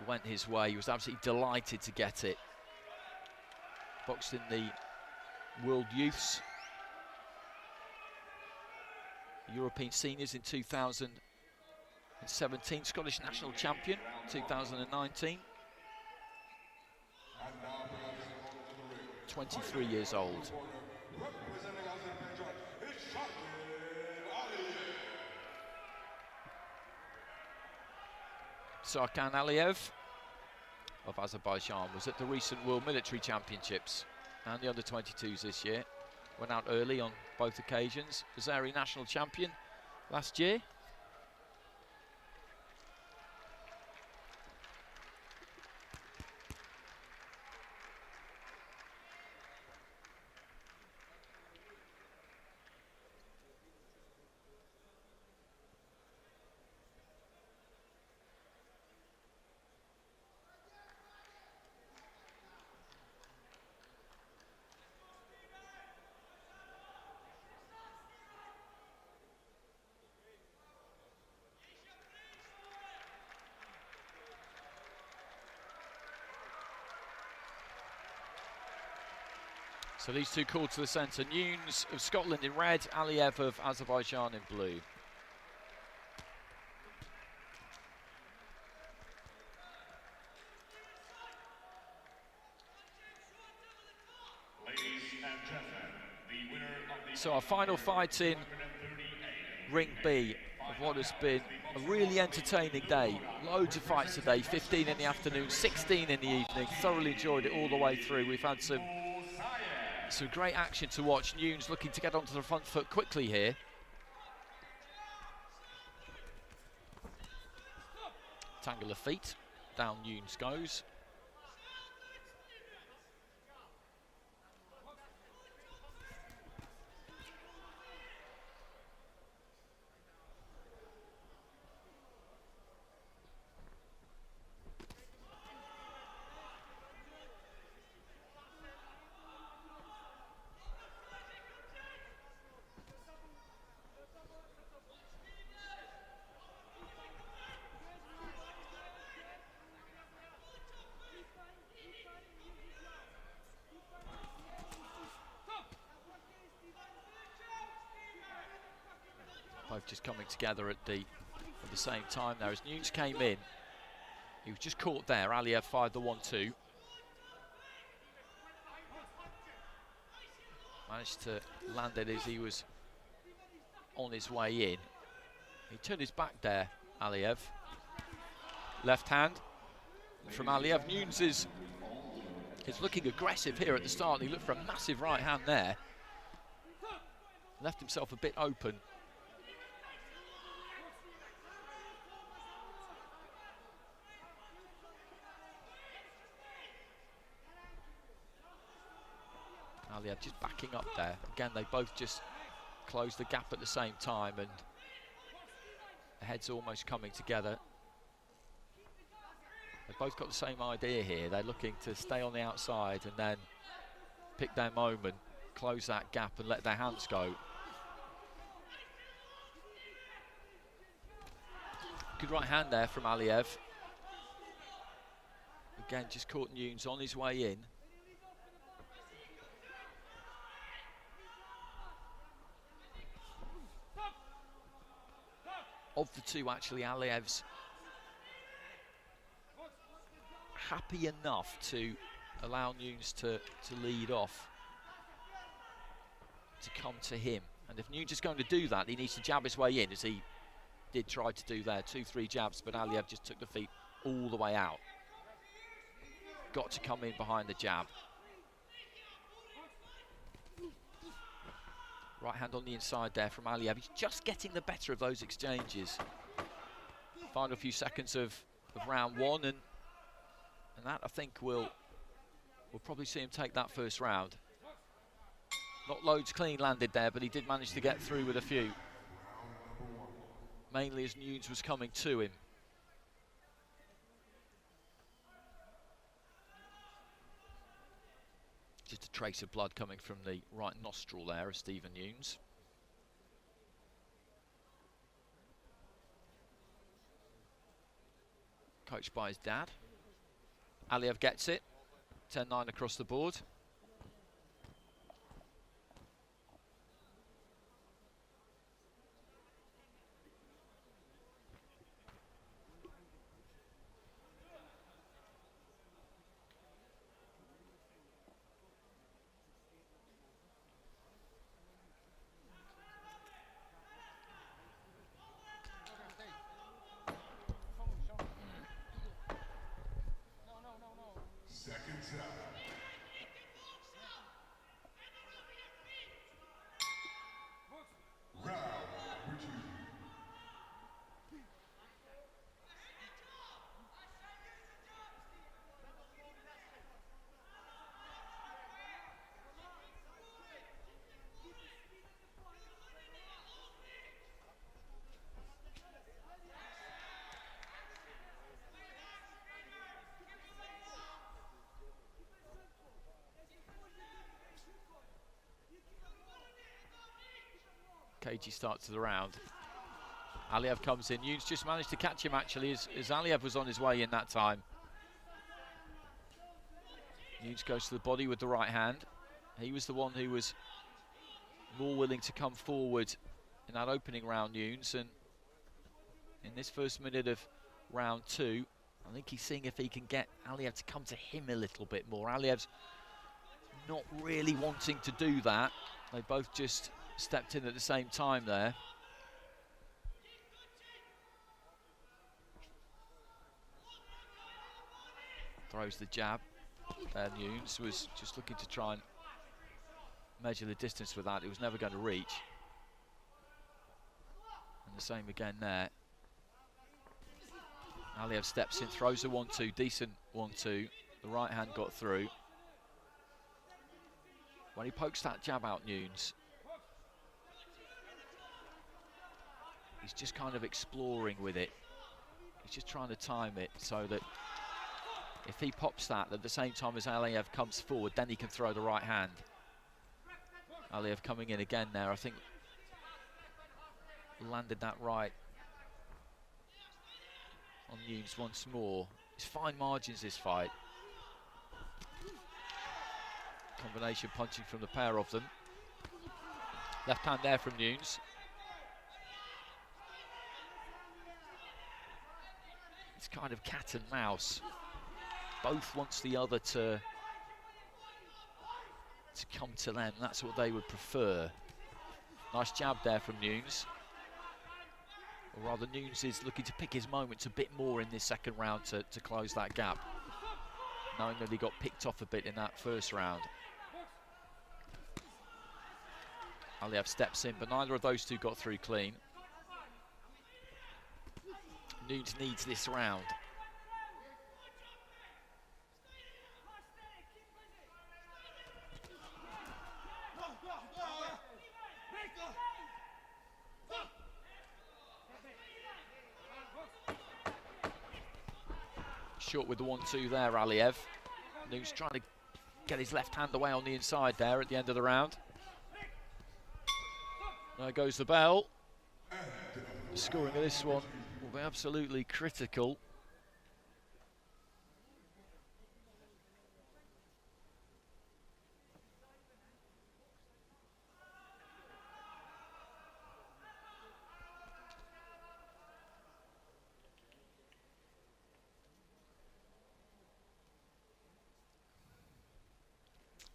went his way. He was absolutely delighted to get it. Boxed in the World Youths, European Seniors in 2017, Scottish National Champion 2019. 23 years old. Sarkhan Aliyev of Azerbaijan was at the recent World Military Championships and the under-22s this year. Went out early on both occasions. Azeri national champion last year. So these two called to the centre. NEWNS of Scotland in red, Aliyev of Azerbaijan in blue. So our final fight in Ring B of what has been a really entertaining day. Loads of fights today, 15 in the afternoon, 16 in the evening. Thoroughly enjoyed it all the way through. We've had some great action to watch. NEWNS looking to get onto the front foot quickly here. Tangle of feet, down NEWNS goes. Both just coming together at the same time there. As NEWNS came in, he was just caught there. Aliyev fired the 1-2. Managed to land it as he was on his way in. He turned his back there, Aliyev. Left hand from Aliyev. NEWNS is looking aggressive here at the start. He looked for a massive right hand there. Left himself a bit open. Aliyev just backing up there. Again, they both just closed the gap at the same time, and the heads almost coming together. They've both got the same idea here. They're looking to stay on the outside and then pick their moment, close that gap and let their hands go. Good right hand there from Aliyev. Again, just caught NEWNS on his way in. Of the two, actually, Aliyev's happy enough to allow NEWNS to lead off, to come to him. And if NEWNS is going to do that, he needs to jab his way in, as he did try to do there. 2-3 jabs, but Aliyev just took the feet all the way out. Got to come in behind the jab. Right hand on the inside there from Aliyev. He's just getting the better of those exchanges. Final few seconds of round one, and that, I think, we'll probably see him take that first round. Not loads clean landed there, but he did manage to get through with a few. Mainly as NEWNS was coming to him. Just a trace of blood coming from the right nostril there of Stephen NEWNS. Coached by his dad. ALIYEV gets it. 10-9 across the board. Cagey start to the round. ALIYEV comes in. NEWNS just managed to catch him actually as ALIYEV was on his way in that time. NEWNS goes to the body with the right hand. He was the one who was more willing to come forward in that opening round, NEWNS, and in this first minute of round 2, I think he's seeing if he can get ALIYEV to come to him a little bit more. ALIYEV's not really wanting to do that. They both just stepped in at the same time there. Throws the jab. NEWNS was just looking to try and measure the distance with that. It was never going to reach. And the same again there. ALIYEV steps in, throws a 1-2, decent 1-2. The right hand got through. When he pokes that jab out, NEWNS, he's just kind of exploring with it. He's just trying to time it so that if he pops that at the same time as ALIYEV comes forward, then he can throw the right hand. ALIYEV coming in again there, I think landed that right on NEWNS once more. It's fine margins this fight. Combination punching from the pair of them. Left hand there from NEWNS. It's kind of cat and mouse. Both wants the other to come to them. That's what they would prefer. Nice jab there from NEWNS. Or rather, NEWNS is looking to pick his moments a bit more in this second round to close that gap, knowing that he got picked off a bit in that first round. ALIYEV steps in, but neither of those two got through clean. NEWNS needs this round. Short with the 1-2 there, ALIYEV. NEWNS trying to get his left hand away on the inside there at the end of the round. There goes the bell. The scoring of this one will be absolutely critical.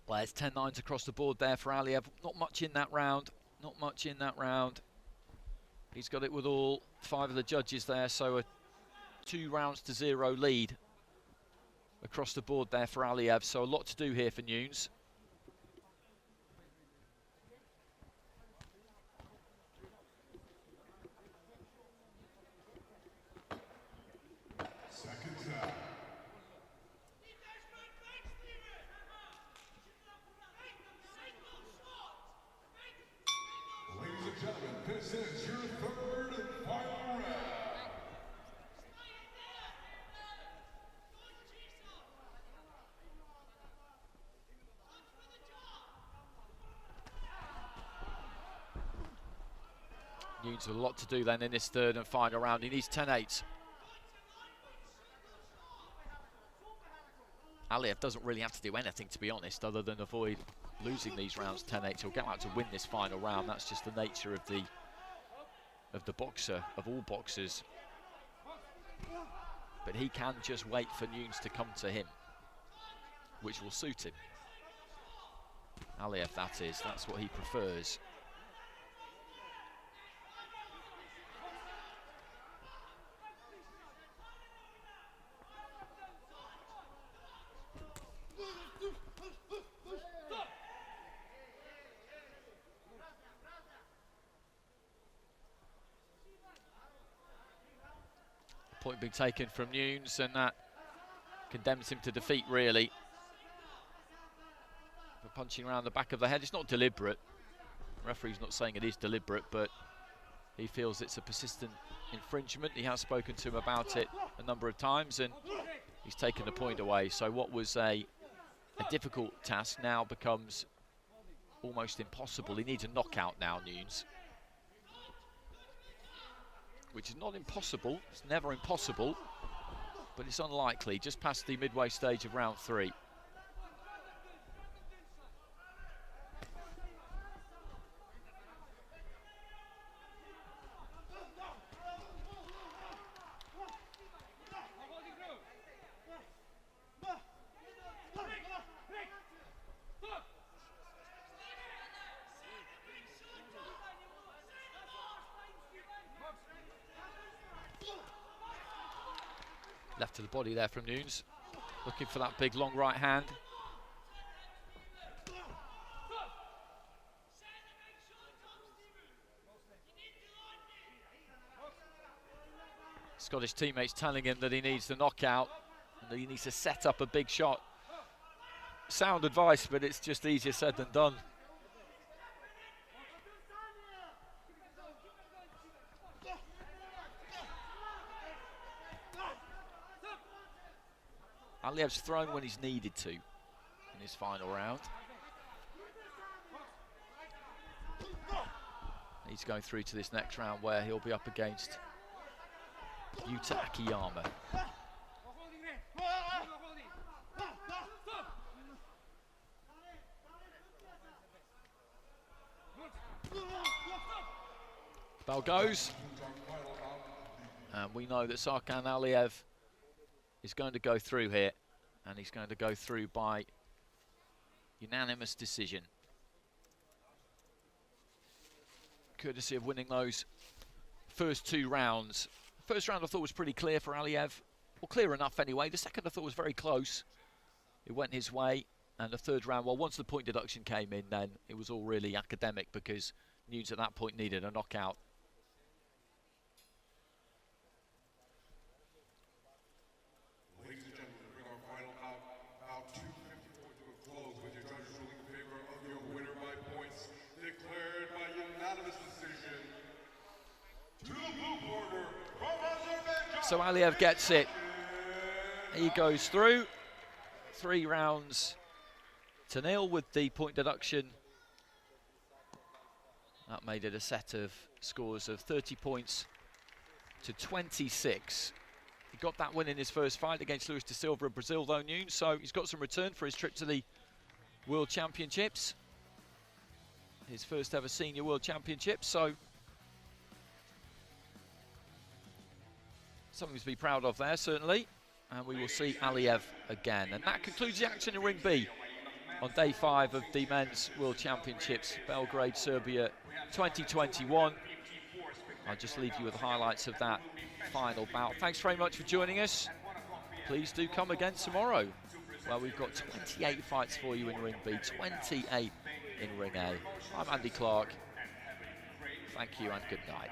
Well, it's 10-9s across the board there for ALIYEV. Not much in that round. Not much in that round. He's got it with all 5 of the judges there, so a 2-0 lead across the board there for ALIYEV. So a lot to do here for NEWNS. This is your third and final round. NEWNS with a lot to do then in this third and final round. He needs 10-8. Aliyev doesn't really have to do anything, to be honest, other than avoid losing these rounds 10-8. He'll go out to win this final round. That's just the nature of the boxer, of all boxers. But he can just wait for NEWNS to come to him, which will suit him. Aliyev, that is. That's what he prefers. Point being taken from NEWNS, and that condemns him to defeat, really. For punching around the back of the head. It's not deliberate. The referee's not saying it is deliberate, but he feels it's a persistent infringement. He has spoken to him about it a number of times, and he's taken the point away. So what was a difficult task now becomes almost impossible. He needs a knockout now, NEWNS. Which is not impossible, it's never impossible, but it's unlikely, just past the midway stage of round 3. Left to the body there from NEWNS, looking for that big long right hand. Scottish teammates telling him that he needs the knockout and that he needs to set up a big shot. Sound advice, but it's just easier said than done. Aliyev's thrown when he's needed to in his final round. He's going through to this next round where he'll be up against Yuta Akiyama. Bell goes. And we know that Sarkhan Aliyev is going to go through here, and he's going to go through by unanimous decision. Courtesy of winning those first 2 rounds. First round I thought was pretty clear for Aliyev, well, clear enough anyway. The second I thought was very close. It went his way, and the third round, well, once the point deduction came in, then it was all really academic because NEWNS at that point needed a knockout. So Aliyev gets it. He goes through 3 rounds to 0 with the point deduction. That made it a set of scores of 30 points to 26. He got that win in his first fight against Luis da Silva of Brazil, though, NEWNS, so he's got some return for his trip to the World Championships. His first ever senior World Championships, so something to be proud of there, certainly. And we will see Aliyev again. And that concludes the action in Ring B on day 5 of the Men's World Championships, Belgrade, Serbia 2021. I'll just leave you with the highlights of that final bout. Thanks very much for joining us. Please do come again tomorrow, where we've got 28 fights for you in Ring B, 28 in Ring A. I'm Andy Clark. Thank you and good night.